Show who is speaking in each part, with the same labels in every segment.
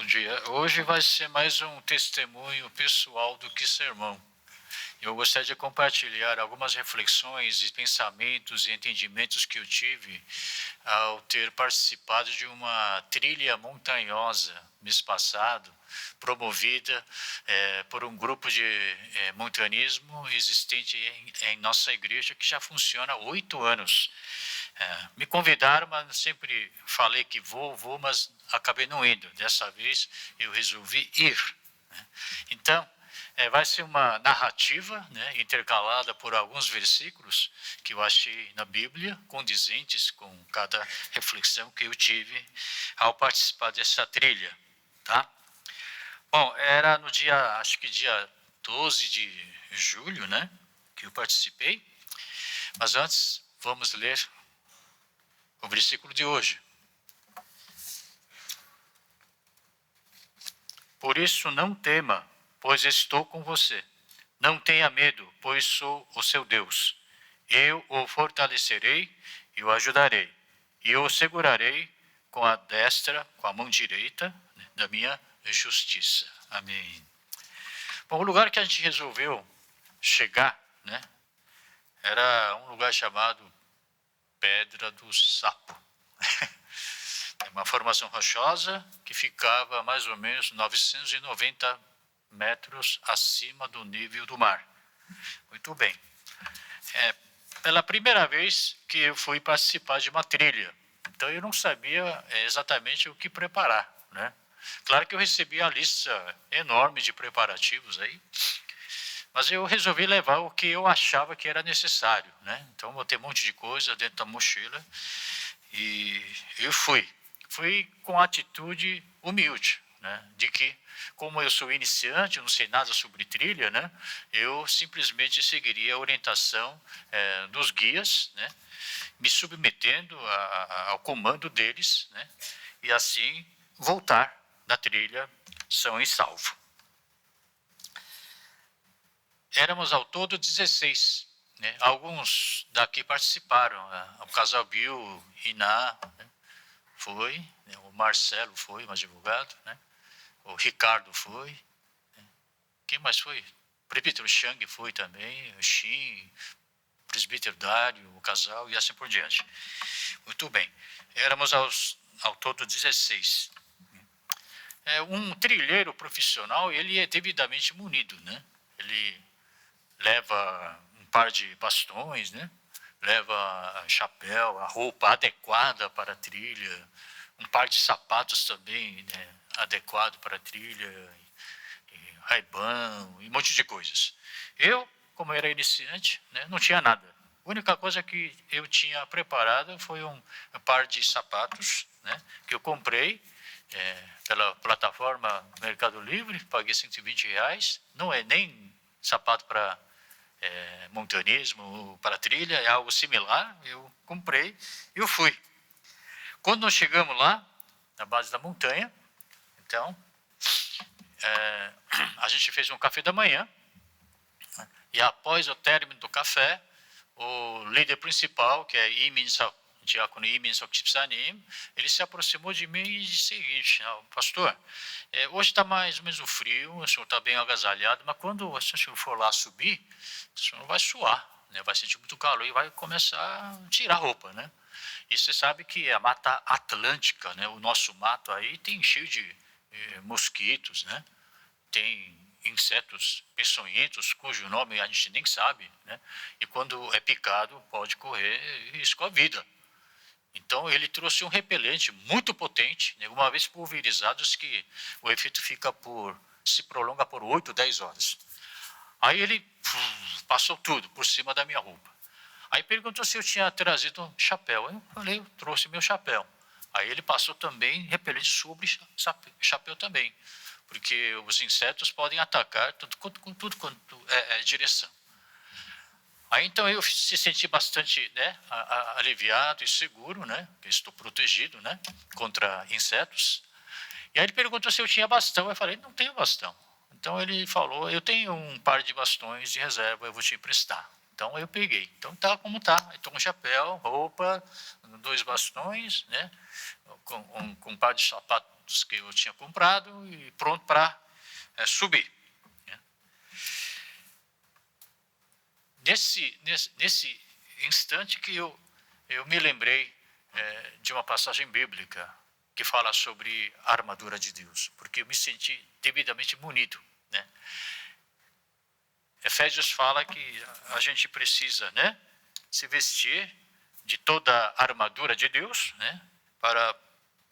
Speaker 1: Bom dia. Hoje vai ser mais um testemunho pessoal do que sermão. Eu gostaria de compartilhar algumas reflexões e pensamentos e entendimentos que eu tive ao ter participado de uma trilha montanhosa mês passado, promovida por um grupo de montanismo existente em nossa igreja que já funciona há 8 anos. Me convidaram, mas sempre falei que vou, mas acabei não indo. Dessa vez eu resolvi ir. Né? Então, vai ser uma narrativa, né, intercalada por alguns versículos que eu achei na Bíblia, condizentes com cada reflexão que eu tive ao participar dessa trilha. Tá? Bom, era no dia, acho que dia 12 de julho, né, que eu participei. Mas antes, vamos ler o versículo de hoje. Por isso não tema, pois estou com você. Não tenha medo, pois sou o seu Deus. Eu o fortalecerei e o ajudarei. E o segurarei com a destra, com a mão direita da minha justiça. Amém. Bom, o lugar que a gente resolveu chegar, né, era um lugar chamado Pedra do Sapo. É uma formação rochosa que ficava mais ou menos 990 metros acima do nível do mar. Muito bem. Pela primeira vez que eu fui participar de uma trilha, então eu não sabia exatamente o que preparar, né? Claro que eu recebi a lista enorme de preparativos aí, mas eu resolvi levar o que eu achava que era necessário, né? Então botei um monte de coisa dentro da mochila e eu fui. Fui com atitude humilde, né? De que, como eu sou iniciante, eu não sei nada sobre trilha, né? Eu simplesmente seguiria a orientação dos guias, né? Me submetendo ao comando deles, né? E assim voltar da trilha são e salvo. Éramos ao todo 16. Né? Alguns daqui participaram. O casal Bill, Iná, né? Foi. Né? O Marcelo foi, um advogado. Né? O Ricardo foi. Né? Quem mais foi? O presbítero Chang foi também. O Xin, o presbítero Dário, o casal e assim por diante. Muito bem. Éramos ao todo 16. Um trilheiro profissional, ele é devidamente munido. Né? Ele leva um par de bastões, né? Leva chapéu, a roupa adequada para a trilha, um par de sapatos também, né? Adequado para a trilha, Ray-Ban, e um monte de coisas. Eu, como era iniciante, né, não tinha nada. A única coisa que eu tinha preparado foi um par de sapatos, né, que eu comprei pela plataforma Mercado Livre, paguei R$ 120. Não é nem sapato para montanismo, para trilha, é algo similar. Eu comprei e eu fui. Quando nós chegamos lá, na base da montanha, então, a gente fez um café da manhã, e após o término do café, o líder principal, que é diácono Imin Sokchipsanim, ele se aproximou de mim e disse o seguinte: pastor, hoje está mais ou menos o frio, o senhor está bem agasalhado, mas quando o senhor for lá subir, o senhor não vai suar, né? Vai sentir muito calor e vai começar a tirar a roupa, né? E você sabe que a Mata Atlântica, né, o nosso mato aí tem cheio de mosquitos, né? Tem insetos peçonhentos, cujo nome a gente nem sabe, né? E quando é picado, pode correr risco à vida. Então, ele trouxe um repelente muito potente, né? Uma vez pulverizado, que o efeito se prolonga por 8, 10 horas. Aí ele passou tudo por cima da minha roupa. Aí perguntou se eu tinha trazido um chapéu. Eu falei, eu trouxe meu chapéu. Aí ele passou também repelente sobre chapéu também, porque os insetos podem atacar tudo quanto é direção. Aí então eu se senti bastante, né, aliviado e seguro, né, que estou protegido, né, contra insetos. E aí ele perguntou se eu tinha bastão. Eu falei, não tenho bastão. Então ele falou, eu tenho um par de bastões de reserva, eu vou te emprestar. Então eu peguei. Então tá como tá. Então um chapéu, roupa, 2 bastões, né, com um par de sapatos que eu tinha comprado e pronto para subir. Né? Nesse instante que eu me lembrei de uma passagem bíblica que fala sobre a armadura de Deus, porque eu me senti devidamente munido. Né? Efésios fala que a gente precisa, né, se vestir de toda a armadura de Deus, né, para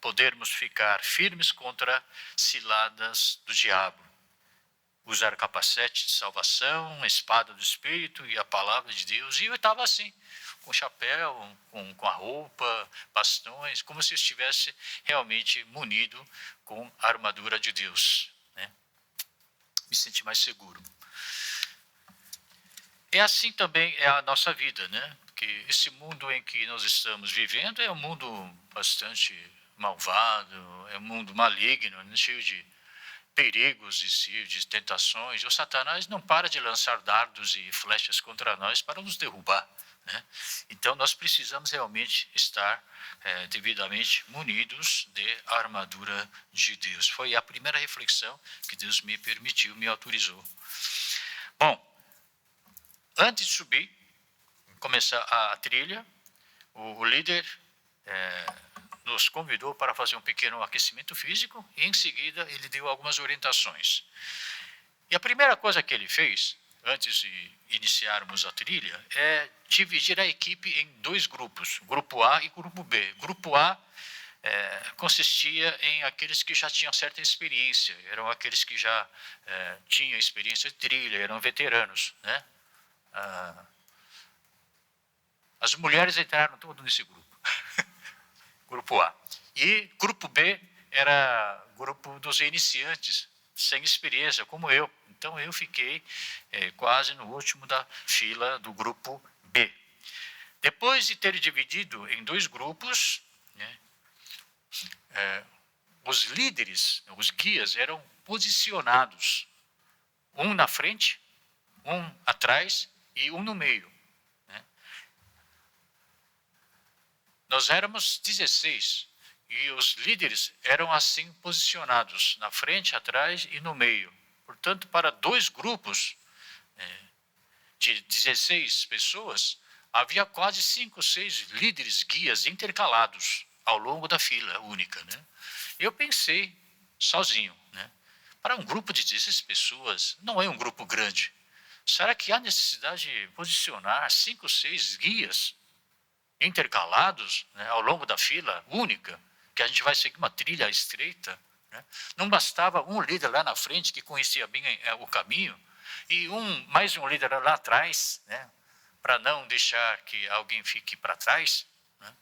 Speaker 1: podermos ficar firmes contra ciladas do diabo. Usar capacete de salvação, a espada do Espírito e a palavra de Deus. E eu estava assim, com chapéu, com a roupa, bastões, como se eu estivesse realmente munido com a armadura de Deus. Né? Me senti mais seguro. É assim também é a nossa vida, né? Porque esse mundo em que nós estamos vivendo é um mundo bastante malvado, é um mundo maligno, né? Cheio de perigos e de tentações. O Satanás não para de lançar dardos e flechas contra nós para nos derrubar. Né? Então, nós precisamos realmente estar devidamente munidos de armadura de Deus. Foi a primeira reflexão que Deus me permitiu, me autorizou. Bom, antes de subir, começar a trilha, o líder nos convidou para fazer um pequeno aquecimento físico e, em seguida, ele deu algumas orientações. E a primeira coisa que ele fez, antes de iniciarmos a trilha, é dividir a equipe em dois grupos, grupo A e grupo B. Grupo A consistia em aqueles que já tinham certa experiência, eram aqueles que já tinham experiência de trilha, eram veteranos, né? As mulheres entraram todo nesse grupo, grupo A. E grupo B era grupo dos iniciantes, sem experiência, como eu. Então, eu fiquei quase no último da fila do grupo B. Depois de ter dividido em dois grupos, né, os líderes, os guias, eram posicionados, um na frente, um atrás e um no meio. Né? Nós éramos 16 e os líderes eram assim posicionados, na frente, atrás e no meio. Portanto, para dois grupos de 16 pessoas, havia quase 5 ou 6 líderes guias intercalados ao longo da fila única. Né? Eu pensei sozinho, né? Para um grupo de 16 pessoas, não é um grupo grande. Será que há necessidade de posicionar 5 ou 6 guias intercalados, né, ao longo da fila única, que a gente vai seguir uma trilha estreita? Né? Não bastava um líder lá na frente que conhecia bem o caminho e mais um líder lá atrás, né, para não deixar que alguém fique para trás. Né?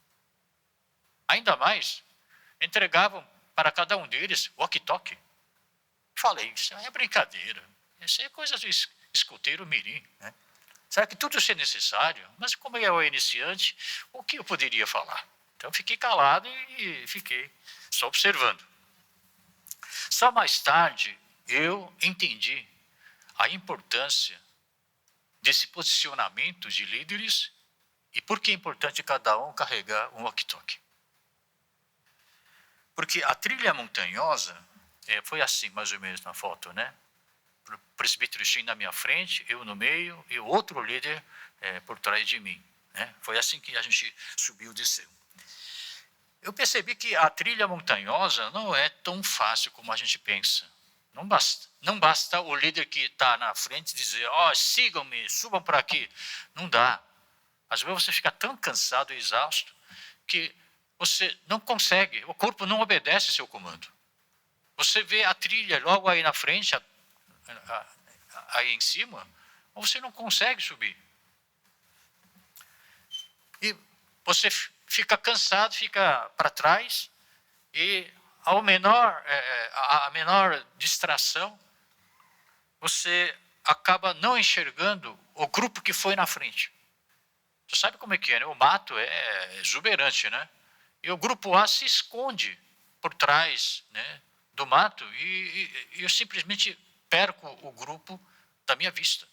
Speaker 1: Ainda mais, entregavam para cada um deles walkie-talkie. Falei, isso é brincadeira, isso é coisa de escoteiro mirim. Né? Será que tudo isso é necessário? Mas como eu era iniciante, o que eu poderia falar? Então, fiquei calado e fiquei só observando. Só mais tarde, eu entendi a importância desse posicionamento de líderes e por que é importante cada um carregar um walkie-talkie. Porque a trilha montanhosa foi assim, mais ou menos, na foto, né? O presbítero Shin na minha frente, eu no meio e o outro líder por trás de mim. Né? Foi assim que a gente subiu e desceu. Eu percebi que a trilha montanhosa não é tão fácil como a gente pensa. Não basta o líder que está na frente dizer, sigam-me, subam para aqui. Não dá. Às vezes você fica tão cansado e exausto que você não consegue, o corpo não obedece seu comando. Você vê a trilha logo aí na frente, aí em cima, mas você não consegue subir. E você fica cansado, fica para trás, e a menor distração, você acaba não enxergando o grupo que foi na frente. Você sabe como é que é, né? O mato é exuberante, né? E o grupo A se esconde por trás, né, do mato e eu simplesmente perco o grupo da minha vista.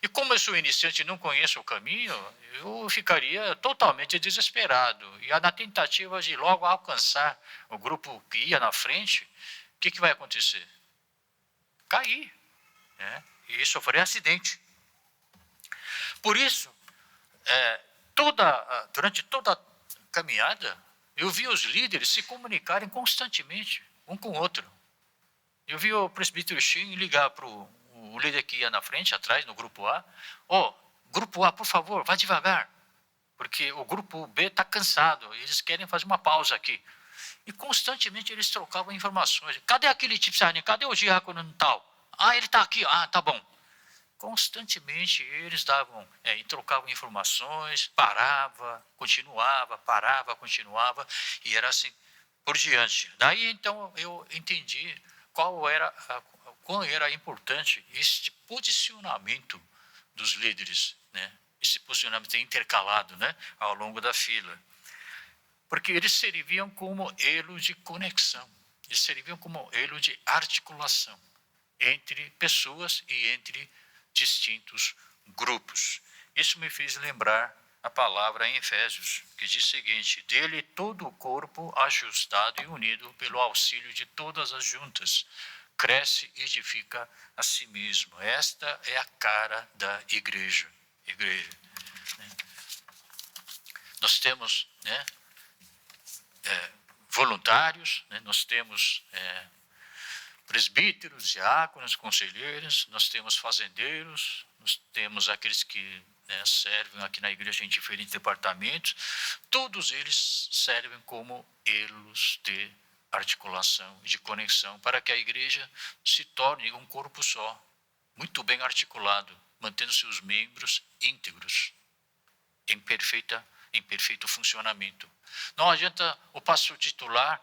Speaker 1: E como eu sou iniciante e não conheço o caminho, eu ficaria totalmente desesperado. E na tentativa de logo alcançar o grupo que ia na frente, o que vai acontecer? Cair, né? E sofrer acidente. Por isso, durante toda a caminhada, eu vi os líderes se comunicarem constantemente, um com o outro. Eu vi o presbítero Shin ligar para o líder que ia na frente, atrás, no grupo A. Grupo A, por favor, vá devagar, porque o grupo B está cansado, eles querem fazer uma pausa aqui. E constantemente eles trocavam informações. Cadê aquele Tipsani? Cadê o diácono tal? Ele está aqui. Tá bom. Constantemente eles davam e trocavam informações, parava, continuava, e era assim por diante. Daí então eu entendi quão era importante este posicionamento dos líderes, né? Esse posicionamento intercalado, né, ao longo da fila. Porque eles serviam como elo de conexão, eles serviam como elo de articulação entre pessoas e entre distintos grupos. Isso me fez lembrar a palavra em Efésios, que diz o seguinte: dele todo o corpo ajustado e unido pelo auxílio de todas as juntas, cresce e edifica a si mesmo. Esta é a cara da igreja. Nós temos, voluntários, nós temos presbíteros, diáconos, conselheiros, nós temos fazendeiros, nós temos aqueles que servem aqui na igreja em diferentes departamentos. Todos eles servem como elos de articulação e de conexão para que a igreja se torne um corpo só, muito bem articulado, mantendo seus membros íntegros, em perfeito funcionamento. Não adianta o pastor titular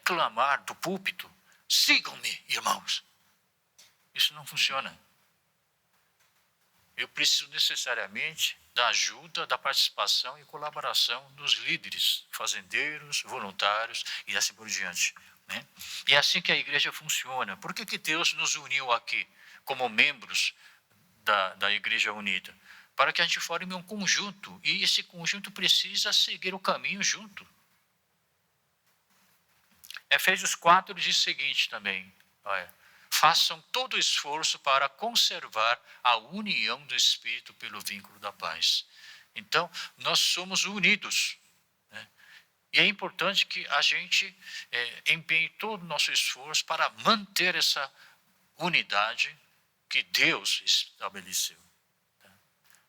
Speaker 1: clamar do púlpito: sigam-me, irmãos. Isso não funciona. Eu preciso necessariamente da ajuda, da participação e colaboração dos líderes, fazendeiros, voluntários e assim por diante, né? E é assim que a igreja funciona. Por que Deus nos uniu aqui como membros da Igreja Unida? Para que a gente forme um conjunto, e esse conjunto precisa seguir o caminho junto. Efésios 4 diz o seguinte também: façam todo o esforço para conservar a união do Espírito pelo vínculo da paz. Então, nós somos unidos, né? E é importante que a gente empenhe todo o nosso esforço para manter essa unidade que Deus estabeleceu. Tá?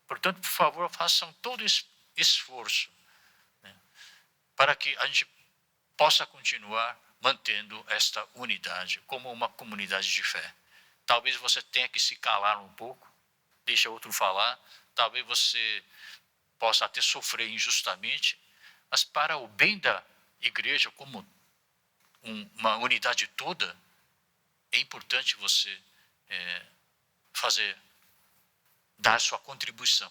Speaker 1: Portanto, por favor, façam todo esse esforço, né, para que a gente possa continuar mantendo esta unidade como uma comunidade de fé. Talvez você tenha que se calar um pouco, deixa outro falar, talvez você possa até sofrer injustamente, mas para o bem da igreja como uma unidade toda, é importante você dar sua contribuição,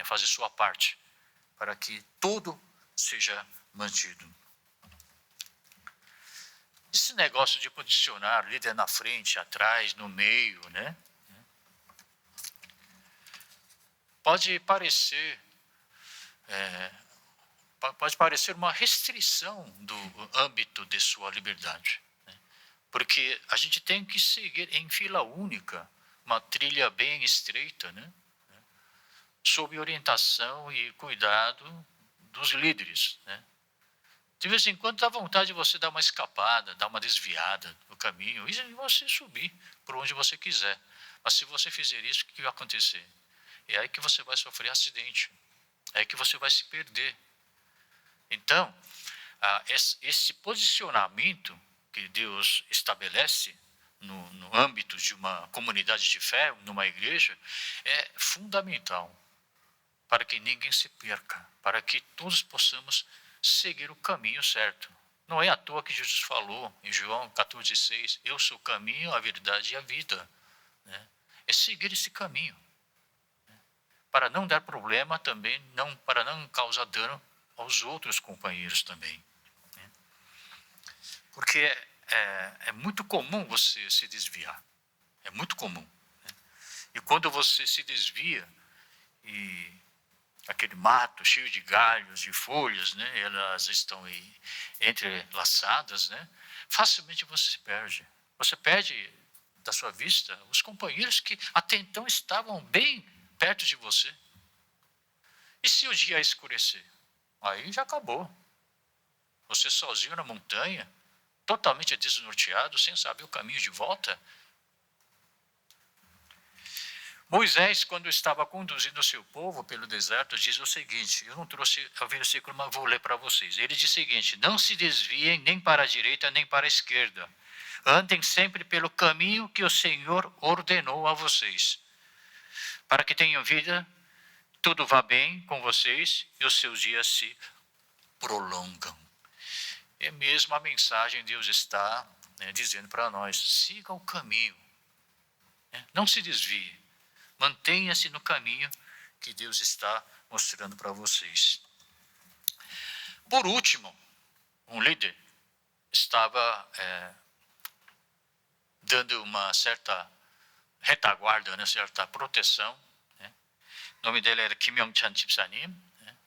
Speaker 1: fazer sua parte, para que tudo seja mantido. Esse negócio de posicionar líder na frente, atrás, no meio, né? Pode parecer uma restrição do âmbito de sua liberdade, né? Porque a gente tem que seguir em fila única, uma trilha bem estreita, né? Sob orientação e cuidado dos líderes, né? De vez em quando dá vontade de você dar uma escapada, dar uma desviada no caminho e você subir por onde você quiser. Mas se você fizer isso, o que vai acontecer? É aí que você vai sofrer acidente. É aí que você vai se perder. Então, esse posicionamento que Deus estabelece no âmbito de uma comunidade de fé, numa igreja, é fundamental para que ninguém se perca, para que todos possamos seguir o caminho certo. Não é à toa que Jesus falou em João 14,6, eu sou o caminho, a verdade e a vida, né? É seguir esse caminho, né? Para não dar problema também, para não causar dano aos outros companheiros também, né? Porque é muito comum você se desviar, é muito comum, né? E quando você se desvia, e aquele mato cheio de galhos, de folhas, né, elas estão aí entrelaçadas, né, facilmente você se perde. Você perde da sua vista os companheiros que até então estavam bem perto de você. E se o dia escurecer? Aí já acabou. Você sozinho na montanha, totalmente desnorteado, sem saber o caminho de volta. Moisés, quando estava conduzindo o seu povo pelo deserto, diz o seguinte, eu não trouxe o versículo, mas vou ler para vocês. Ele diz o seguinte, não se desviem nem para a direita nem para a esquerda. Andem sempre pelo caminho que o Senhor ordenou a vocês. Para que tenham vida, tudo vá bem com vocês e os seus dias se prolongam. É mesmo a mensagem Deus está dizendo para nós, siga o caminho. Não se desvie. Mantenha-se no caminho que Deus está mostrando para vocês. Por último, um líder estava dando uma certa retaguarda, né, certa proteção. Né? O nome dele era Kim Yong-chan 집사님. Né?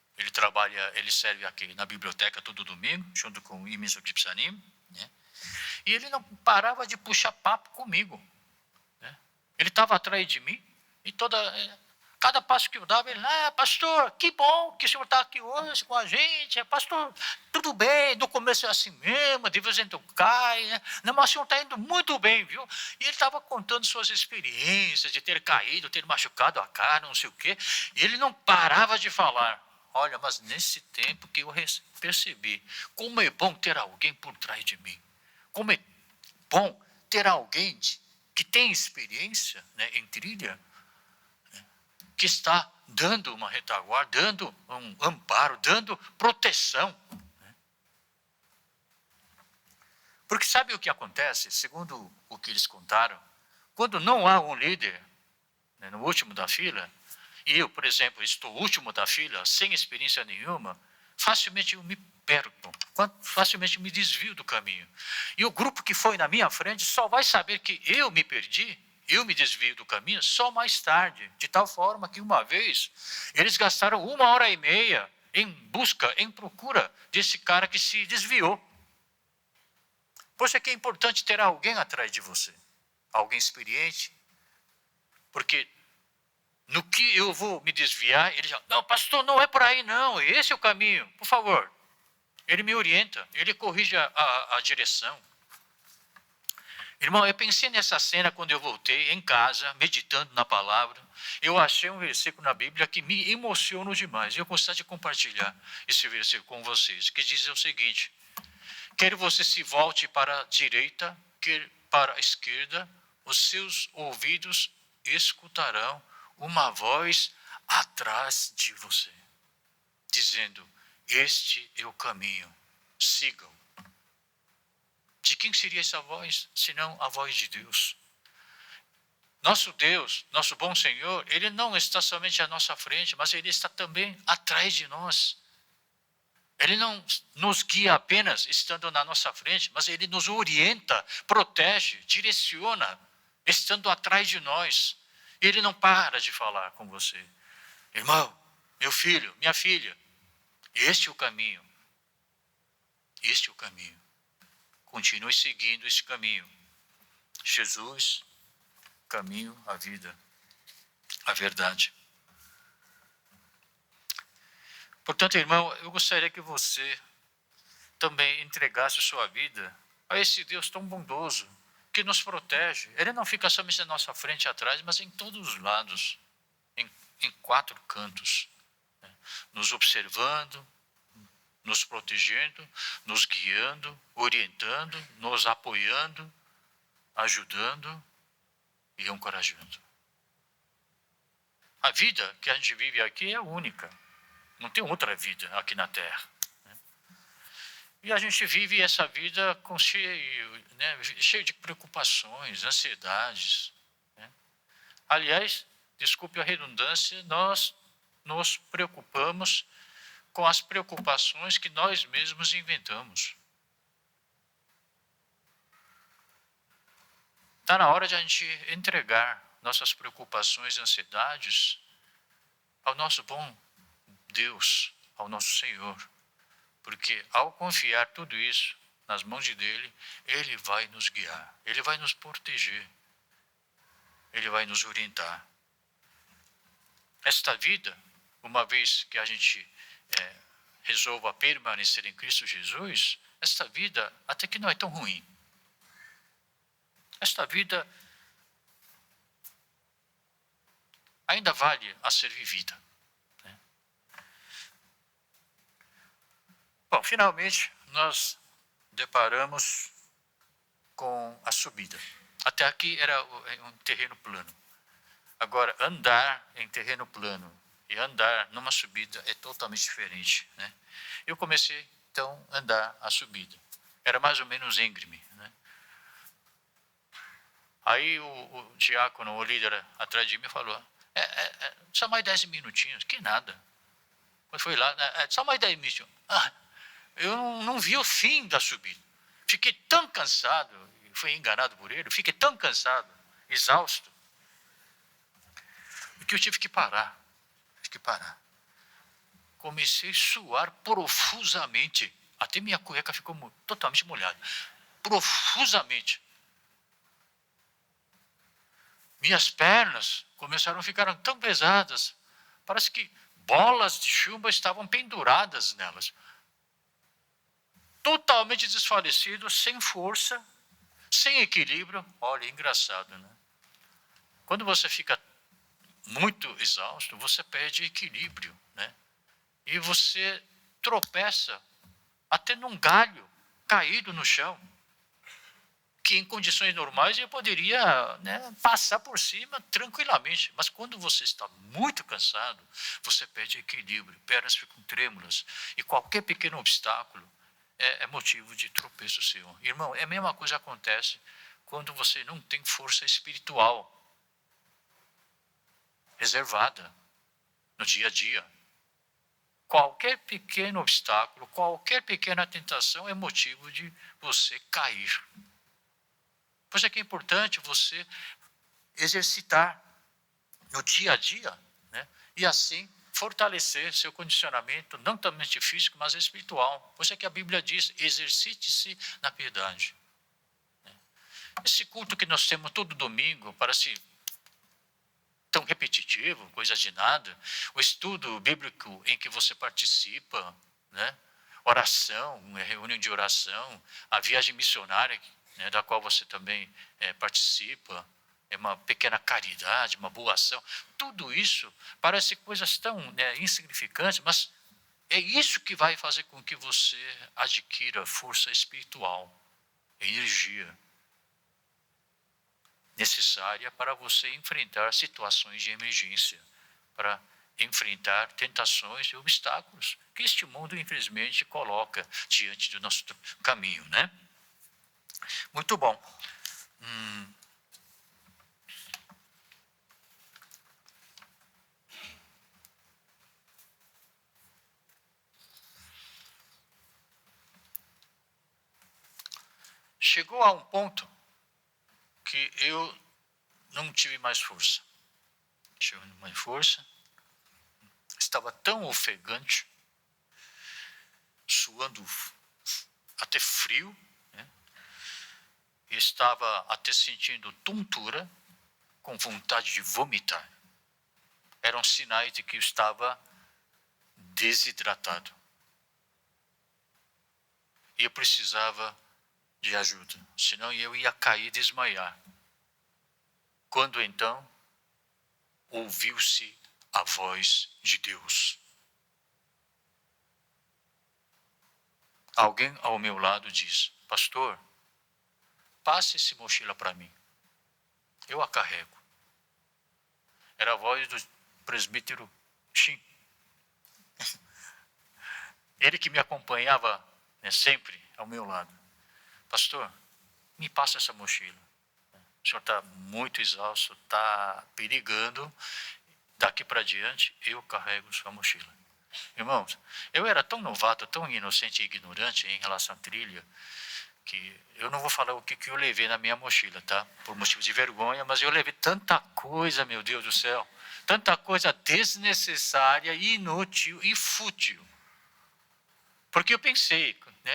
Speaker 1: Ele serve aqui na biblioteca todo domingo, junto com o Lee Min-seok 집사님. Né? E ele não parava de puxar papo comigo. Né? Ele estava atrás de mim. E cada passo que eu dava, ele, pastor, que bom que o senhor está aqui hoje com a gente. Pastor, tudo bem, no começo é assim mesmo, de vez em quando cai. Né? Não, mas o senhor está indo muito bem, viu? E ele estava contando suas experiências de ter caído, ter machucado a cara, não sei o quê. E ele não parava de falar. Olha, mas nesse tempo que eu percebi, como é bom ter alguém por trás de mim. Como é bom ter alguém que tem experiência, né, em trilha, que está dando uma retaguarda, dando um amparo, dando proteção. Porque sabe o que acontece, segundo o que eles contaram? Quando não há um líder, né, no último da fila, e eu, por exemplo, estou último da fila, sem experiência nenhuma, facilmente eu me perco, facilmente me desvio do caminho. E o grupo que foi na minha frente só vai saber que eu me perdi, eu me desvio do caminho só mais tarde, de tal forma que uma vez eles gastaram 1h30 em busca, em procura desse cara que se desviou. Por isso é que é importante ter alguém atrás de você, alguém experiente, porque no que eu vou me desviar, ele já, não, pastor, não é por aí não, esse é o caminho, por favor. Ele me orienta, ele corrige a direção. Irmão, eu pensei nessa cena quando eu voltei em casa, meditando na palavra. Eu achei um versículo na Bíblia que me emocionou demais. Eu gostaria de compartilhar esse versículo com vocês, que diz o seguinte: quer você se volte para a direita, quer para a esquerda, os seus ouvidos escutarão uma voz atrás de você, dizendo, este é o caminho, sigam. De quem seria essa voz, senão a voz de Deus? Nosso Deus, nosso bom Senhor, Ele não está somente à nossa frente, mas Ele está também atrás de nós. Ele não nos guia apenas estando na nossa frente, mas Ele nos orienta, protege, direciona, estando atrás de nós. Ele não para de falar com você. Irmão, meu filho, minha filha, este é o caminho. Este é o caminho. Continue seguindo esse caminho. Jesus, caminho, a vida, a verdade. Portanto, irmão, eu gostaria que você também entregasse sua vida a esse Deus tão bondoso, que nos protege. Ele não fica somente na nossa frente e atrás, mas em todos os lados, em 4 cantos, né? Nos observando, nos protegendo, nos guiando, orientando, nos apoiando, ajudando e encorajando. A vida que a gente vive aqui é única. Não tem outra vida aqui na Terra. Né? E a gente vive essa vida cheio de preocupações, ansiedades. Né? Aliás, desculpe a redundância, nós nos preocupamos com as preocupações que nós mesmos inventamos. Está na hora de a gente entregar nossas preocupações e ansiedades ao nosso bom Deus, ao nosso Senhor. Porque ao confiar tudo isso nas mãos dele, ele vai nos guiar, ele vai nos proteger, ele vai nos orientar. Esta vida, uma vez que a gente resolva permanecer em Cristo Jesus, esta vida até que não é tão ruim. Esta vida ainda vale a ser vivida. Né? Bom, finalmente nós deparamos com a subida. Até aqui era um terreno plano. Agora, andar em terreno plano e andar numa subida é totalmente diferente. Né? Eu comecei, então, a andar a subida. Era mais ou menos íngreme. Né? Aí o diácono, o líder atrás de mim, falou, só mais 10 minutinhos. Que nada. Quando foi lá, só mais 10 minutinhos. Eu não vi o fim da subida. Fiquei tão cansado, fui enganado por ele, fiquei tão cansado, exausto, que eu tive que parar. Comecei a suar profusamente. Até minha cueca ficou totalmente molhada. Profusamente. Minhas pernas começaram a ficar tão pesadas. Parece que bolas de chumbo estavam penduradas nelas. Totalmente desfalecido, sem força, sem equilíbrio. Olha, engraçado, né? Quando você fica muito exausto, você perde equilíbrio, né? E você tropeça até num galho caído no chão, que em condições normais eu poderia, né, passar por cima tranquilamente. Mas quando você está muito cansado, você perde equilíbrio, pernas ficam trêmulas, e qualquer pequeno obstáculo é motivo de tropeço seu. Irmão, a mesma coisa acontece quando você não tem força espiritual reservada no dia a dia. Qualquer pequeno obstáculo, qualquer pequena tentação é motivo de você cair. Por isso é que é importante você exercitar no dia a dia, né? E assim fortalecer seu condicionamento, não somente físico, mas espiritual. Por isso é que a Bíblia diz, exercite-se na piedade. Esse culto que nós temos todo domingo parece tão repetitivo, coisa de nada. O estudo bíblico em que você participa, né? Oração, reunião de oração, a viagem missionária, né, da qual você também participa, é uma pequena caridade, uma boa ação. Tudo isso parece coisas tão insignificantes, mas é isso que vai fazer com que você adquira força espiritual, energia necessária para você enfrentar situações de emergência, para enfrentar tentações e obstáculos que este mundo, infelizmente, coloca diante do nosso caminho, né? Muito bom. Chegou a um ponto que eu não tive mais força. Estava tão ofegante, suando até frio, né? E estava até sentindo tontura, com vontade de vomitar. Eram sinais de que eu estava desidratado. E eu precisava de ajuda, senão eu ia cair e desmaiar. Quando então ouviu-se a voz de Deus. Alguém ao meu lado diz, pastor, passe essa mochila para mim. Eu a carrego. Era a voz do presbítero Shin. Ele que me acompanhava, né, sempre ao meu lado. Pastor, me passa essa mochila. O senhor está muito exausto, está perigando. Daqui para diante, eu carrego sua mochila. Irmãos, eu era tão novato, tão inocente e ignorante em relação à trilha, que eu não vou falar o que eu levei na minha mochila, tá? Por motivo de vergonha, mas eu levei tanta coisa, meu Deus do céu, tanta coisa desnecessária, inútil e fútil. Porque eu pensei, né,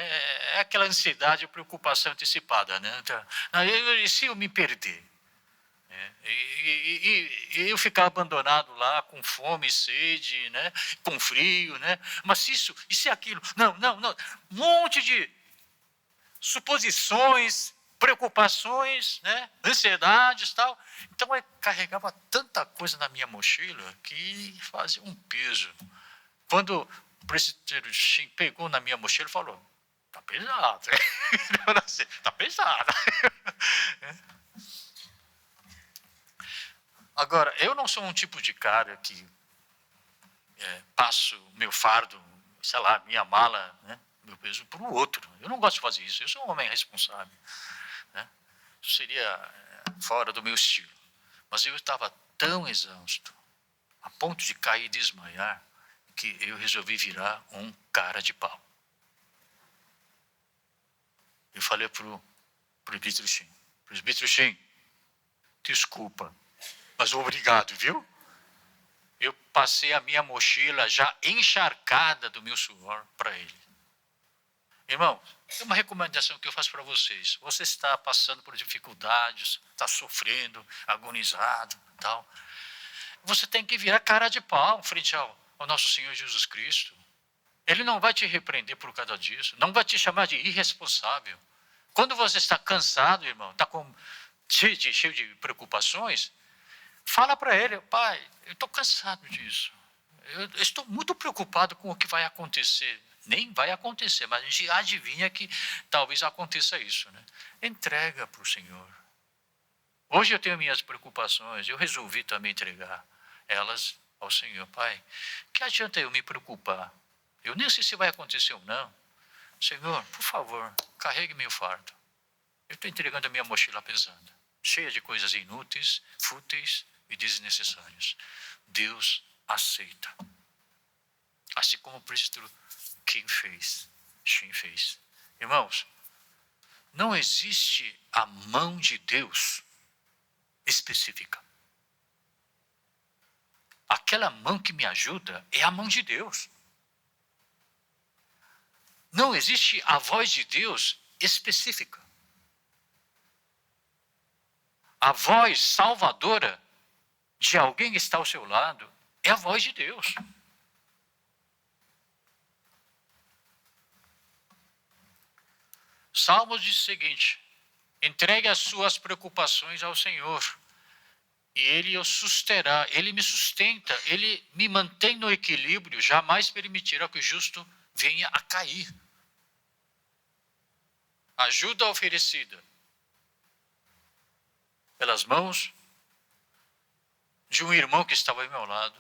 Speaker 1: é aquela ansiedade e preocupação antecipada, né? Então, e se eu me perder? E eu ficar abandonado lá com fome, sede, né? Com frio, né? Mas isso e aquilo. Não. Um monte de suposições, preocupações, né? Ansiedades e tal. Então eu carregava tanta coisa na minha mochila que fazia um peso. Quando o presbítero Shin pegou na minha mochila e falou, está pesado. Está pesado. Agora, eu não sou um tipo de cara que passo meu fardo, sei lá, minha mala, né, meu peso para o outro. Eu não gosto de fazer isso. Eu sou um homem responsável. Né? Isso seria fora do meu estilo. Mas eu estava tão exausto, a ponto de cair e desmaiar, que eu resolvi virar um cara de pau. Eu falei para o presbítero Shin, presbítero Shin, desculpa, mas obrigado, viu? Eu passei a minha mochila já encharcada do meu suor para ele. Irmão, tem uma recomendação que eu faço para vocês. Você está passando por dificuldades, está sofrendo, agonizado, tal. Você tem que virar cara de pau frente ao nosso Senhor Jesus Cristo. Ele não vai te repreender por causa disso, não vai te chamar de irresponsável. Quando você está cansado, irmão, está cheio de preocupações, fala para ele, pai, eu estou cansado disso. Eu estou muito preocupado com o que vai acontecer. Nem vai acontecer, mas a gente adivinha que talvez aconteça isso. Né? Entrega para o Senhor. Hoje eu tenho minhas preocupações, eu resolvi também entregar elas ao Senhor. Pai, que adianta eu me preocupar? Eu nem sei se vai acontecer ou não. Senhor, por favor, carregue meu fardo. Eu estou entregando a minha mochila pesada, cheia de coisas inúteis, fúteis e desnecessárias. Deus aceita. Assim como o presbítero Shin fez. Irmãos, não existe a mão de Deus específica. Aquela mão que me ajuda é a mão de Deus. Não existe a voz de Deus específica. A voz salvadora de alguém que está ao seu lado é a voz de Deus. Salmos diz o seguinte, entregue as suas preocupações ao Senhor, e Ele os susterá, Ele me sustenta, Ele me mantém no equilíbrio, jamais permitirá que o justo venha a cair. Ajuda oferecida pelas mãos de um irmão que estava ao meu lado,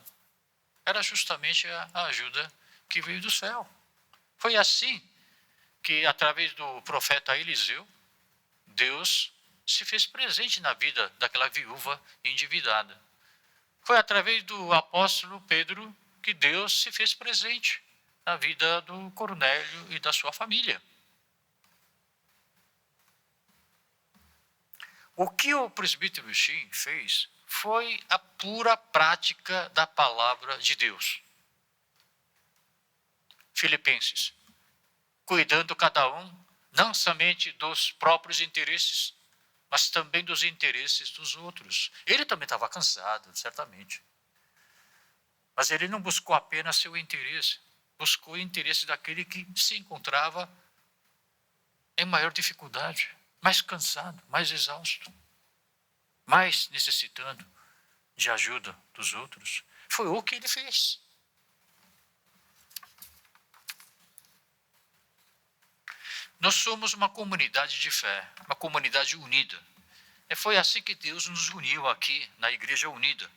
Speaker 1: era justamente a ajuda que veio do céu. Foi assim que, através do profeta Eliseu, Deus se fez presente na vida daquela viúva endividada. Foi através do apóstolo Pedro que Deus se fez presente na vida do Cornélio e da sua família. O que o presbítero Shin fez foi a pura prática da palavra de Deus. Filipenses, cuidando cada um, não somente dos próprios interesses, mas também dos interesses dos outros. Ele também estava cansado, certamente. Mas ele não buscou apenas seu interesse, buscou o interesse daquele que se encontrava em maior dificuldade, mais cansado, mais exausto, mais necessitando de ajuda dos outros. Foi o que ele fez. Nós somos uma comunidade de fé, uma comunidade unida. E foi assim que Deus nos uniu aqui na Igreja Unida.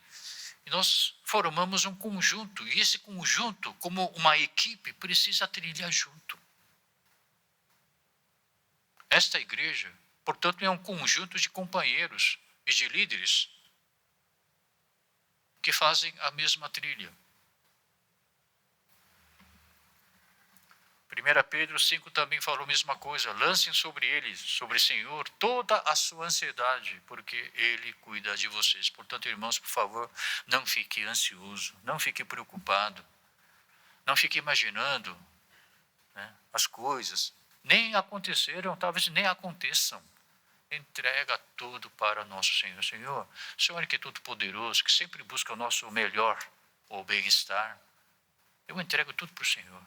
Speaker 1: E nós formamos um conjunto, e esse conjunto, como uma equipe, precisa trilhar junto. Esta igreja, portanto, é um conjunto de companheiros e de líderes que fazem a mesma trilha. 1 Pedro 5 também falou a mesma coisa. Lancem sobre ele, sobre o Senhor, toda a sua ansiedade, porque ele cuida de vocês. Portanto, irmãos, por favor, não fique ansioso, não fique preocupado, não fique imaginando, né, as coisas. Nem aconteceram, talvez nem aconteçam. Entrega tudo para nosso Senhor. Senhor, o Senhor que é todo poderoso, que sempre busca o nosso melhor, o bem-estar. Eu entrego tudo para o Senhor,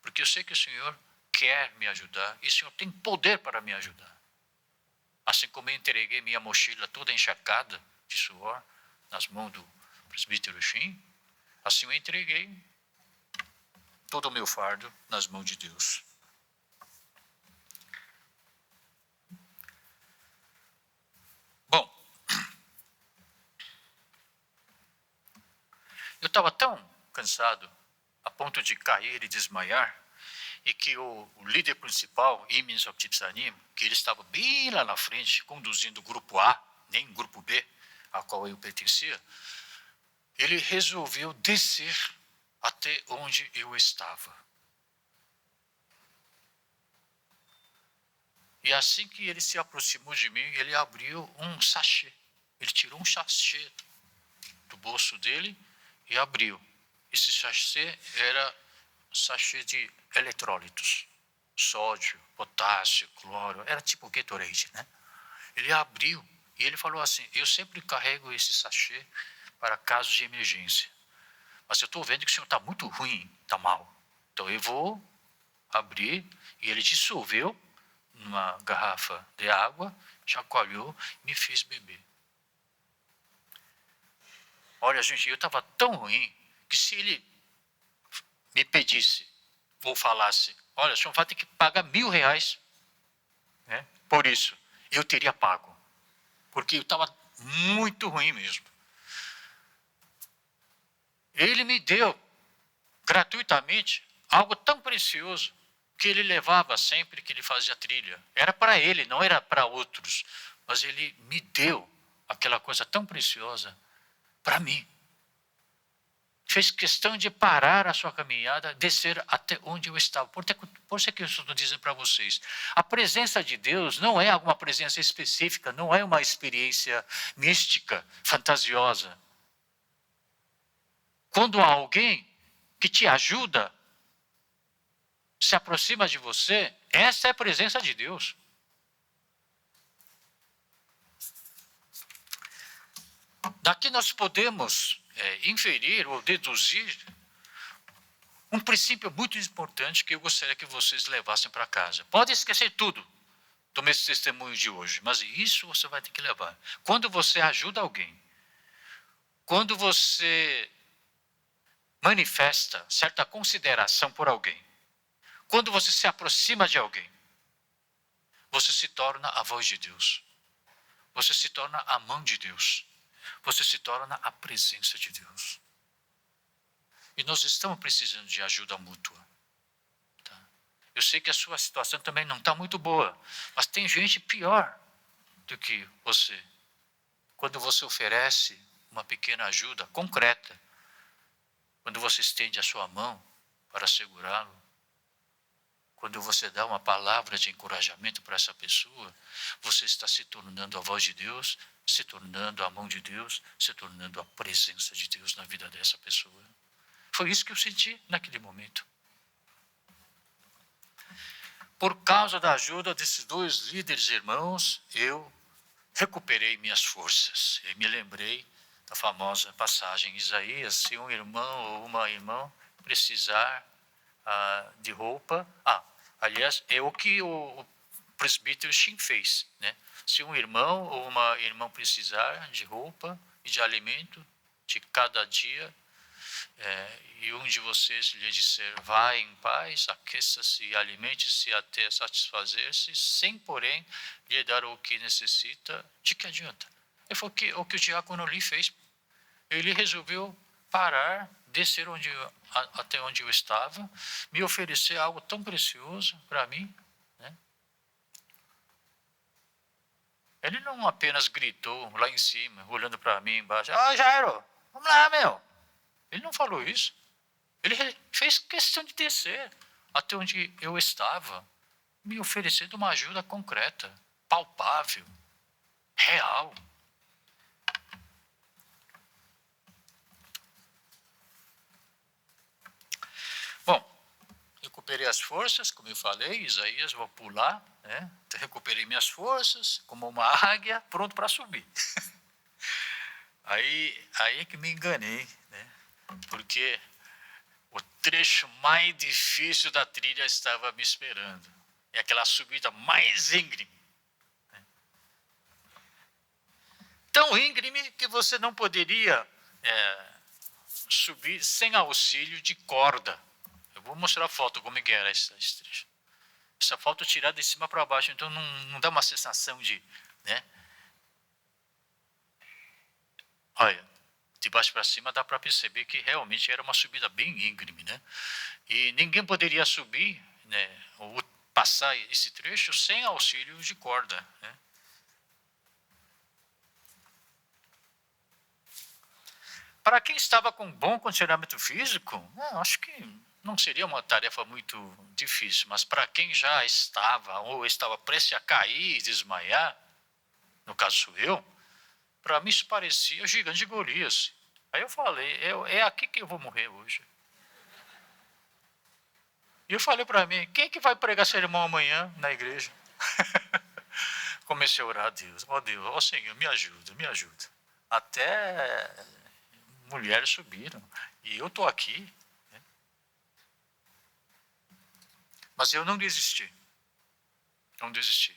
Speaker 1: porque eu sei que o Senhor quer me ajudar e o Senhor tem poder para me ajudar. Assim como eu entreguei minha mochila toda encharcada de suor nas mãos do presbítero Shin, assim eu entreguei todo o meu fardo nas mãos de Deus. Bom, eu estava tão cansado, a ponto de cair e desmaiar, e que o líder principal, Imin Sokchipsanim, que ele estava bem lá na frente, conduzindo o grupo A, nem o grupo B, a qual eu pertencia, ele resolveu descer até onde eu estava. E assim que ele se aproximou de mim, ele abriu um sachê. Ele tirou um sachê do bolso dele e abriu. Esse sachê era sachê de eletrólitos, sódio, potássio, cloro, era tipo Gatorade, né? Ele abriu e ele falou assim: eu sempre carrego esse sachê para casos de emergência, mas eu estou vendo que o senhor está muito ruim, está mal, então eu vou abrir. E ele dissolveu numa garrafa de água, chacoalhou e me fez beber. Olha, gente, eu estava tão ruim que se ele me pedisse ou falasse: olha, o senhor vai ter que pagar R$1.000, né, por isso, eu teria pago, porque eu estava muito ruim mesmo. Ele me deu gratuitamente algo tão precioso que ele levava sempre que ele fazia trilha. Era para ele, não era para outros, mas ele me deu aquela coisa tão preciosa para mim. Fez questão de parar a sua caminhada, descer até onde eu estava. Por isso é que eu estou dizendo para vocês, a presença de Deus não é alguma presença específica, não é uma experiência mística, fantasiosa. Quando há alguém que te ajuda, se aproxima de você, essa é a presença de Deus. Daqui nós podemos inferir ou deduzir um princípio muito importante que eu gostaria que vocês levassem para casa. Pode esquecer tudo do meu testemunho de hoje, mas isso você vai ter que levar. Quando você ajuda alguém, quando você manifesta certa consideração por alguém, quando você se aproxima de alguém, você se torna a voz de Deus. Você se torna a mão de Deus. Você se torna a presença de Deus. E nós estamos precisando de ajuda mútua. Tá? Eu sei que a sua situação também não está muito boa, mas tem gente pior do que você. Quando você oferece uma pequena ajuda concreta, quando você estende a sua mão para segurá-lo, quando você dá uma palavra de encorajamento para essa pessoa, você está se tornando a voz de Deus, se tornando a mão de Deus, se tornando a presença de Deus na vida dessa pessoa. Foi isso que eu senti naquele momento. Por causa da ajuda desses dois líderes irmãos, eu recuperei minhas forças. E me lembrei da famosa passagem em Isaías: se um irmão ou uma irmã precisar de roupa... aliás, é o que o presbítero Shin fez, né? Se um irmão ou uma irmã precisar de roupa e de alimento de cada dia, e um de vocês lhe disser: vá em paz, aqueça-se e alimente-se até satisfazer-se, sem, porém, lhe dar o que necessita, de que adianta? E foi o que o diácono Lee fez. Ele resolveu parar, descer até onde eu estava, me oferecer algo tão precioso para mim, né? Ele não apenas gritou lá em cima, olhando para mim embaixo: Jairo, vamos lá, meu. Ele não falou isso. Ele fez questão de descer até onde eu estava, me oferecendo uma ajuda concreta, palpável, real. Bom, recuperei as forças, como eu falei, Isaías, vou pular, né? Recuperei minhas forças, como uma águia, pronto para subir. Aí é que me enganei, né? Porque o trecho mais difícil da trilha estava me esperando. É aquela subida mais íngreme. Tão íngreme que você não poderia subir sem auxílio de corda. Eu vou mostrar a foto, como é que era esse trecho. Essa foto tirada de cima para baixo, então não dá uma sensação de... né? Olha, de baixo para cima dá para perceber que realmente era uma subida bem íngreme, né? E ninguém poderia subir, né, ou passar esse trecho sem auxílio de corda, né? Para quem estava com bom condicionamento físico, acho que não seria uma tarefa muito difícil, mas para quem já estava ou estava prestes a cair e desmaiar, no caso sou eu, para mim isso parecia gigante de Golias. Aí eu falei, é aqui que eu vou morrer hoje. E eu falei para mim, quem é que vai pregar sermão amanhã na igreja? Comecei a orar a Deus, ó Deus, ó Senhor, me ajuda, me ajuda. Até mulheres subiram, e eu estou aqui. Né? Mas eu não desisti. Não desisti.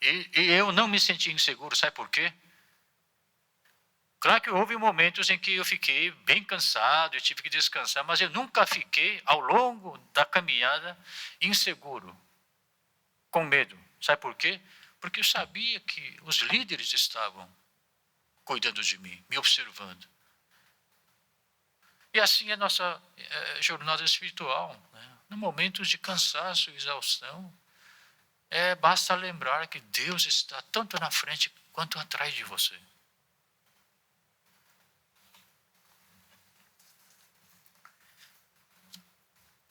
Speaker 1: E eu não me senti inseguro, sabe por quê? Claro que houve momentos em que eu fiquei bem cansado, eu tive que descansar, mas eu nunca fiquei, ao longo da caminhada, inseguro, com medo. Sabe por quê? Porque eu sabia que os líderes estavam cuidando de mim, me observando. E assim é a nossa jornada espiritual. Né? No momentos de cansaço e exaustão, basta lembrar que Deus está tanto na frente quanto atrás de você.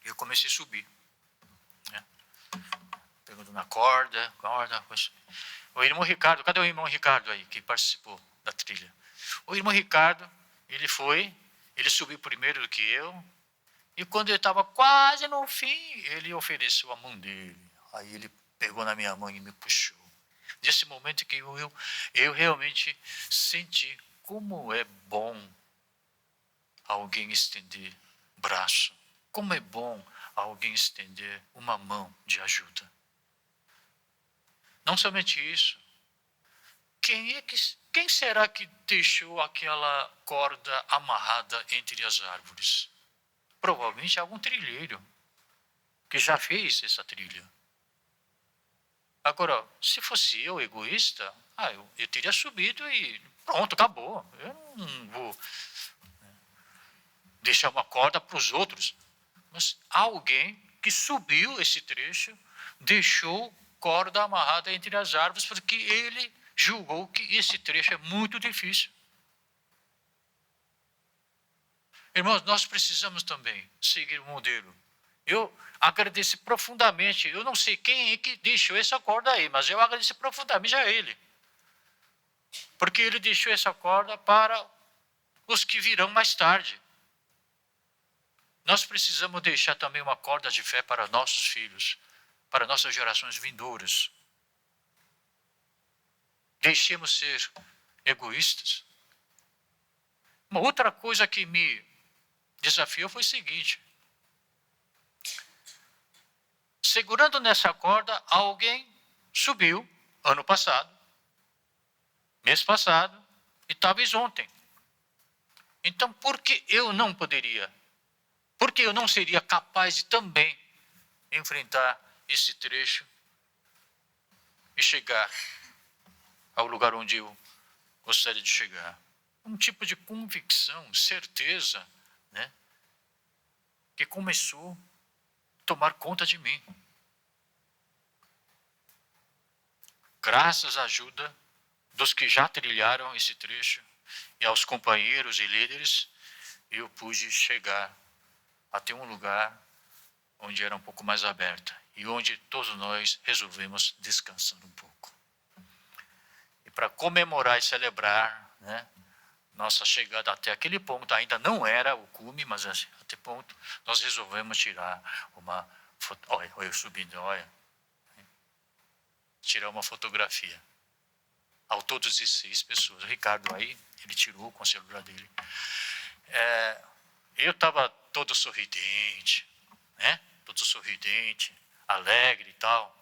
Speaker 1: Eu comecei a subir. Né? Pegando na corda. O irmão Ricardo, cadê o irmão Ricardo aí que participou da trilha? O irmão Ricardo, ele subiu primeiro do que eu, e quando ele estava quase no fim, ele ofereceu a mão dele. Aí ele pegou na minha mão e me puxou. Nesse momento que eu realmente senti como é bom alguém estender o braço. Como é bom alguém estender uma mão de ajuda. Não somente isso. Quem será que deixou aquela corda amarrada entre as árvores? Provavelmente algum trilheiro que já fez essa trilha. Agora, se fosse eu egoísta, eu teria subido e pronto, acabou. Eu não vou deixar uma corda para os outros. Mas alguém que subiu esse trecho deixou corda amarrada entre as árvores porque ele julgou que esse trecho é muito difícil. Irmãos, nós precisamos também seguir o modelo. Eu agradeci profundamente, eu não sei quem é que deixou essa corda aí, mas eu agradeci profundamente a ele. Porque ele deixou essa corda para os que virão mais tarde. Nós precisamos deixar também uma corda de fé para nossos filhos, para nossas gerações vindouras. Deixemos ser egoístas. Uma outra coisa que me desafiou foi o seguinte. Segurando nessa corda, alguém subiu ano passado, mês passado e talvez ontem. Então, por que eu não poderia? Por que eu não seria capaz de também enfrentar esse trecho e chegar ao lugar onde eu gostaria de chegar? Um tipo de convicção, certeza, né, que começou a tomar conta de mim. Graças à ajuda dos que já trilharam esse trecho e aos companheiros e líderes, eu pude chegar até um lugar onde era um pouco mais aberta e onde todos nós resolvemos descansar um pouco. E para comemorar e celebrar, né, nossa chegada até aquele ponto, ainda não era o cume, mas até ponto, nós resolvemos tirar uma foto. Olha eu subindo, olha. Tirar uma fotografia. Ao todo 16 pessoas. O Ricardo aí, ele tirou com o celular dele. Eu estava todo sorridente, né? Todo sorridente, alegre e tal.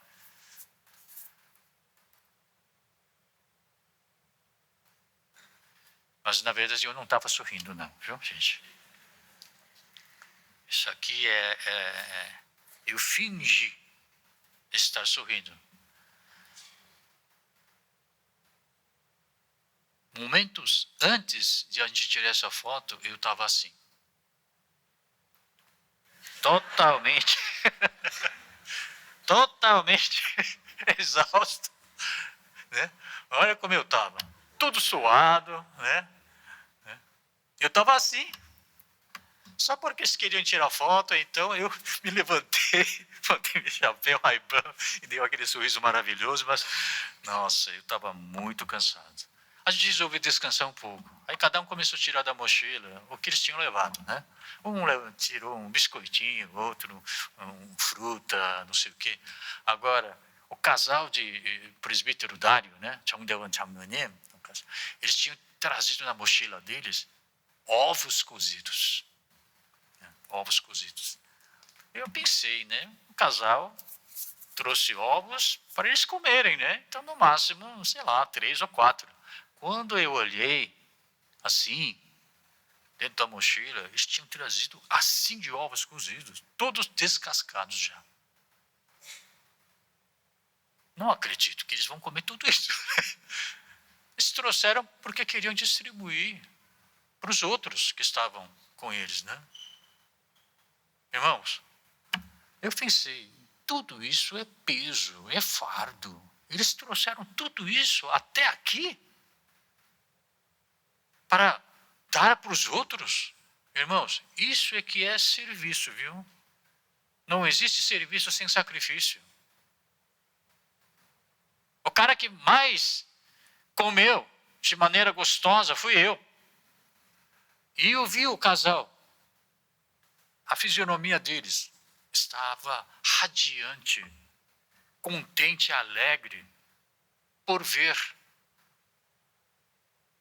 Speaker 1: Mas, na verdade, eu não estava sorrindo, não, viu, gente? Isso aqui eu fingi estar sorrindo. Momentos antes de a gente tirar essa foto, eu estava assim. Totalmente exausto, né? Olha como eu estava, tudo suado, né? Eu estava assim, só porque eles queriam tirar foto, então eu me levantei, botei meu chapéu, Ray-Ban, e dei aquele sorriso maravilhoso, mas, nossa, eu estava muito cansado. A gente resolveu descansar um pouco. Aí cada um começou a tirar da mochila o que eles tinham levado, né? Um tirou um biscoitinho, outro fruta, não sei o quê. Agora, o casal de presbítero Dário, né? Eles tinham trazido na mochila deles ovos cozidos. Ovos cozidos. Eu pensei, né? O casal trouxe ovos para eles comerem, né? Então, no máximo, sei lá, 3 ou 4. Quando eu olhei, assim, dentro da mochila, eles tinham trazido assim de ovos cozidos, todos descascados já. Não acredito que eles vão comer tudo isso. Eles trouxeram porque queriam distribuir para os outros que estavam com eles, né? Irmãos, eu pensei, tudo isso é peso, é fardo. Eles trouxeram tudo isso até aqui para dar para os outros. Irmãos, isso é que é serviço, viu? Não existe serviço sem sacrifício. O cara que mais comeu de maneira gostosa fui eu. E eu vi o casal. A fisionomia deles estava radiante, contente e alegre por ver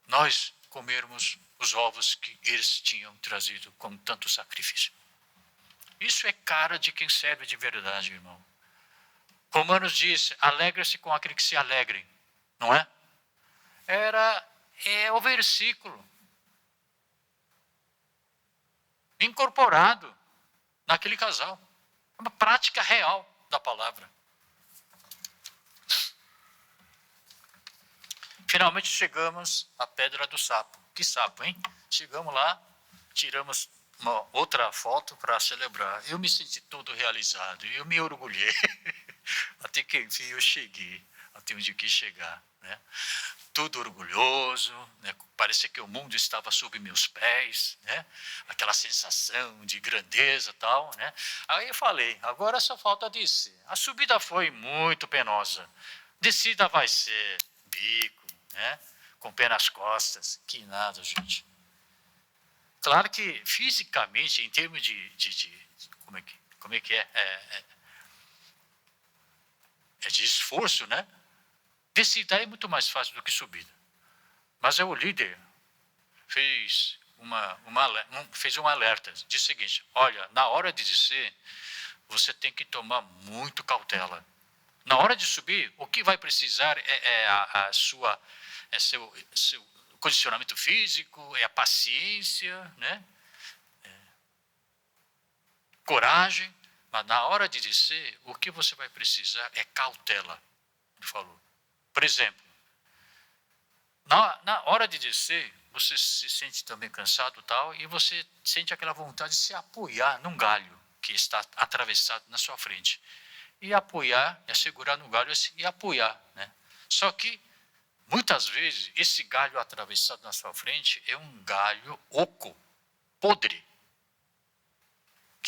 Speaker 1: nós comermos os ovos que eles tinham trazido com tanto sacrifício. Isso é cara de quem serve de verdade, irmão. Romanos diz, alegra-se com aquele que se alegrem, não é? É o versículo incorporado naquele casal. É uma prática real da palavra. Finalmente chegamos à Pedra do Sapo. Que sapo, hein? Chegamos lá, tiramos uma outra foto para celebrar. Eu me senti todo realizado, eu me orgulhei. Até que enfim eu cheguei, até onde quis chegar, né? Todo orgulhoso, né? Parecia que o mundo estava sob meus pés, né? Aquela sensação de grandeza e tal, né? Aí eu falei, agora só falta descer. A subida foi muito penosa, descida vai ser bico, né? Com pé nas costas, que nada, gente. Claro que fisicamente, em termos de como é que é? É de esforço, né? Descida é muito mais fácil do que subida. Mas o líder fez fez um alerta, disse o seguinte, olha, na hora de descer, você tem que tomar muito cautela. Na hora de subir, o que vai precisar é seu condicionamento físico, é a paciência, né? Coragem, mas na hora de descer, o que você vai precisar é cautela, ele falou. Por exemplo, na hora de descer, você se sente também cansado tal, e você sente aquela vontade de se apoiar num galho que está atravessado na sua frente. E apoiar, segurar no galho e apoiar, né? Só que, muitas vezes, esse galho atravessado na sua frente é um galho oco, podre,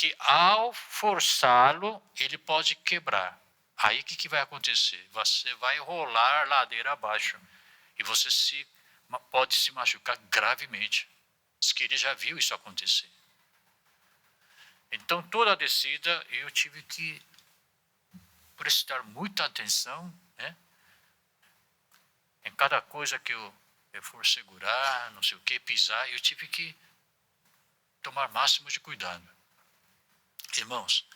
Speaker 1: que ao forçá-lo, ele pode quebrar. Aí o que vai acontecer? Você vai rolar ladeira abaixo e você pode se machucar gravemente. Diz que ele já viu isso acontecer. Então, toda a descida, eu tive que prestar muita atenção, né? Em cada coisa que eu for segurar, não sei o que, pisar, eu tive que tomar máximo de cuidado. Irmãos,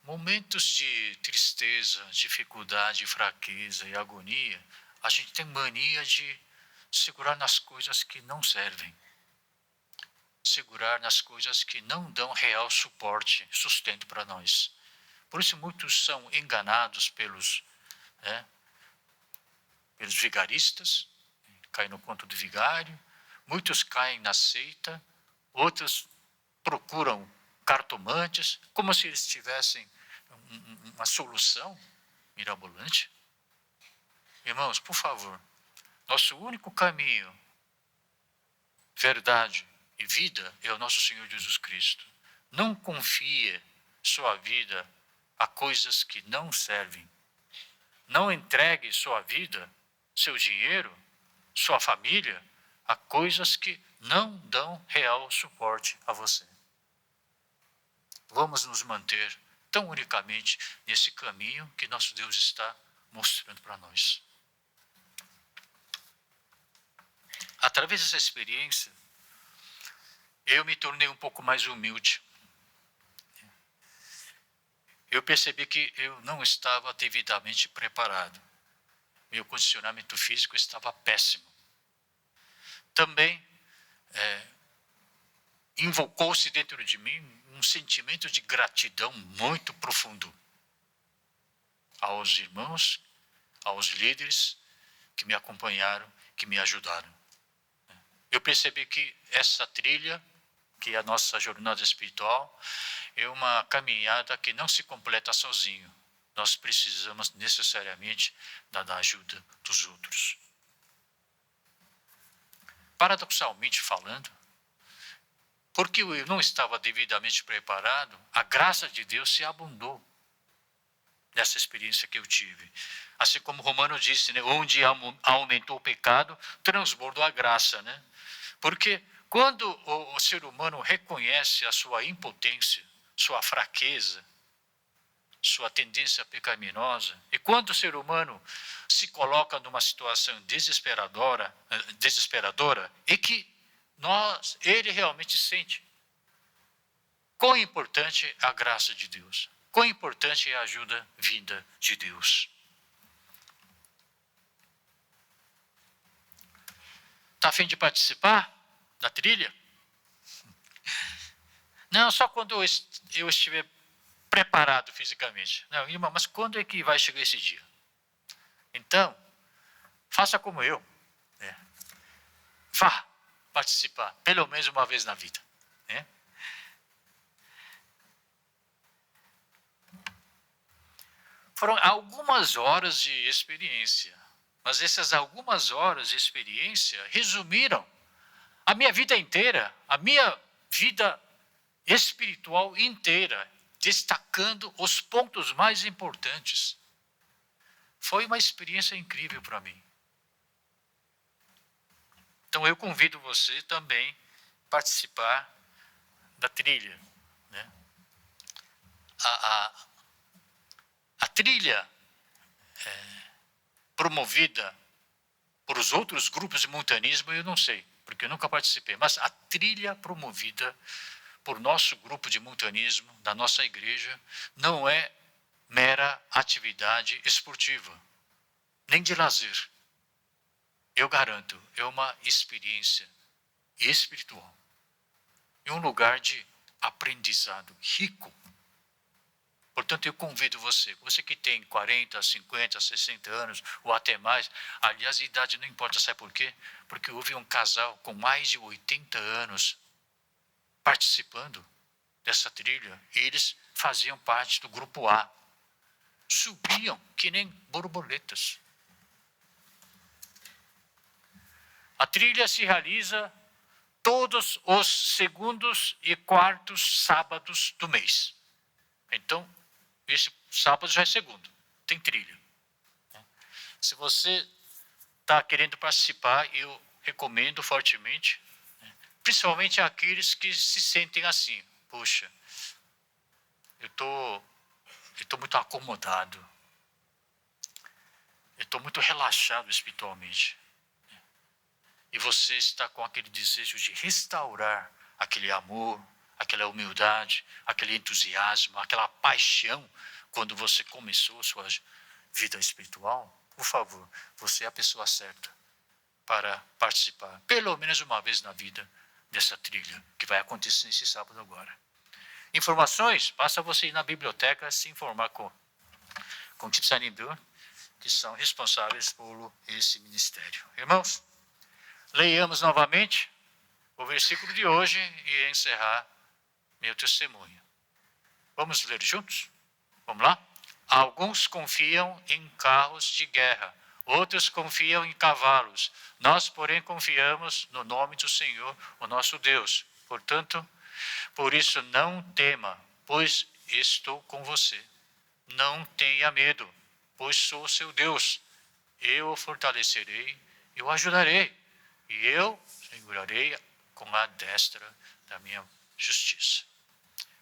Speaker 1: momentos de tristeza, dificuldade, fraqueza e agonia, a gente tem mania de segurar nas coisas que não servem. Segurar nas coisas que não dão real suporte, sustento para nós. Por isso muitos são enganados pelos vigaristas, caem no conto do vigário, muitos caem na seita, outros procuram cartomantes, como se eles tivessem uma solução mirabolante. Irmãos, por favor, nosso único caminho, verdade e vida é o nosso Senhor Jesus Cristo. Não confie sua vida a coisas que não servem. Não entregue sua vida, seu dinheiro, sua família a coisas que não dão real suporte a você. Vamos nos manter tão unicamente nesse caminho que nosso Deus está mostrando para nós. Através dessa experiência, eu me tornei um pouco mais humilde. Eu percebi que eu não estava devidamente preparado. Meu condicionamento físico estava péssimo. Também invocou-se dentro de mim um sentimento de gratidão muito profundo aos irmãos, aos líderes que me acompanharam, que me ajudaram. Eu percebi que essa trilha, que é a nossa jornada espiritual, é uma caminhada que não se completa sozinho. Nós precisamos necessariamente da ajuda dos outros. Paradoxalmente falando, porque eu não estava devidamente preparado, a graça de Deus se abundou nessa experiência que eu tive. Assim como Romano disse, né, onde aumentou o pecado, transbordou a graça, né? Porque quando o ser humano reconhece a sua impotência, sua fraqueza, sua tendência pecaminosa, e quando o ser humano se coloca numa situação desesperadora, e que ele realmente sente quão importante é a graça de Deus, quão importante é a ajuda vinda de Deus. Está a fim de participar da trilha? Não, só quando eu estiver preparado fisicamente. Não, irmão, mas quando é que vai chegar esse dia? Então, faça como eu. Vá participar, pelo menos uma vez na vida. Né? Foram algumas horas de experiência, mas essas algumas horas de experiência resumiram a minha vida inteira, a minha vida espiritual inteira, destacando os pontos mais importantes. Foi uma experiência incrível para mim. Então eu convido você também a participar da trilha. Né? A trilha promovida por os outros grupos de montanismo, eu não sei, porque eu nunca participei, mas a trilha promovida por nosso grupo de montanismo, da nossa igreja, não é mera atividade esportiva, nem de lazer. Eu garanto, é uma experiência espiritual. É um lugar de aprendizado rico. Portanto, eu convido você que tem 40, 50, 60 anos, ou até mais, aliás, a idade não importa, sabe por quê? Porque houve um casal com mais de 80 anos participando dessa trilha, e eles faziam parte do grupo A. Subiam que nem borboletas. A trilha se realiza todos os segundos e quartos sábados do mês. Então, esse sábado já é segundo, tem trilha. Se você está querendo participar, eu recomendo fortemente, principalmente aqueles que se sentem assim, poxa, eu estou muito acomodado, eu estou muito relaxado espiritualmente. E você está com aquele desejo de restaurar aquele amor, aquela humildade, aquele entusiasmo, aquela paixão quando você começou a sua vida espiritual. Por favor, você é a pessoa certa para participar, pelo menos uma vez na vida, dessa trilha que vai acontecer nesse sábado agora. Informações, basta você ir na biblioteca se informar com o Kipsanim Dur, que são responsáveis por esse ministério. Irmãos, leiamos novamente o versículo de hoje e encerrar meu testemunho. Vamos ler juntos? Vamos lá? Alguns confiam em carros de guerra, outros confiam em cavalos. Nós, porém, confiamos no nome do Senhor, o nosso Deus. Portanto, por isso não tema, pois estou com você. Não tenha medo, pois sou seu Deus. Eu o fortalecerei, eu o ajudarei, e eu segurarei com a destra da minha justiça.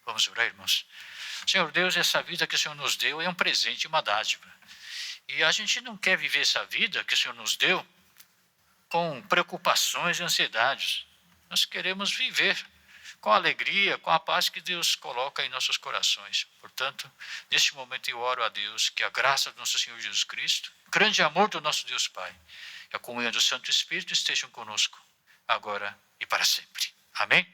Speaker 1: Vamos orar, irmãos. Senhor Deus, essa vida que o Senhor nos deu é um presente, uma dádiva. E a gente não quer viver essa vida que o Senhor nos deu com preocupações e ansiedades. Nós queremos viver com a alegria, com a paz que Deus coloca em nossos corações. Portanto, neste momento eu oro a Deus que a graça do nosso Senhor Jesus Cristo, o grande amor do nosso Deus Pai, e a comunhão do Santo Espírito estejam conosco, agora e para sempre. Amém?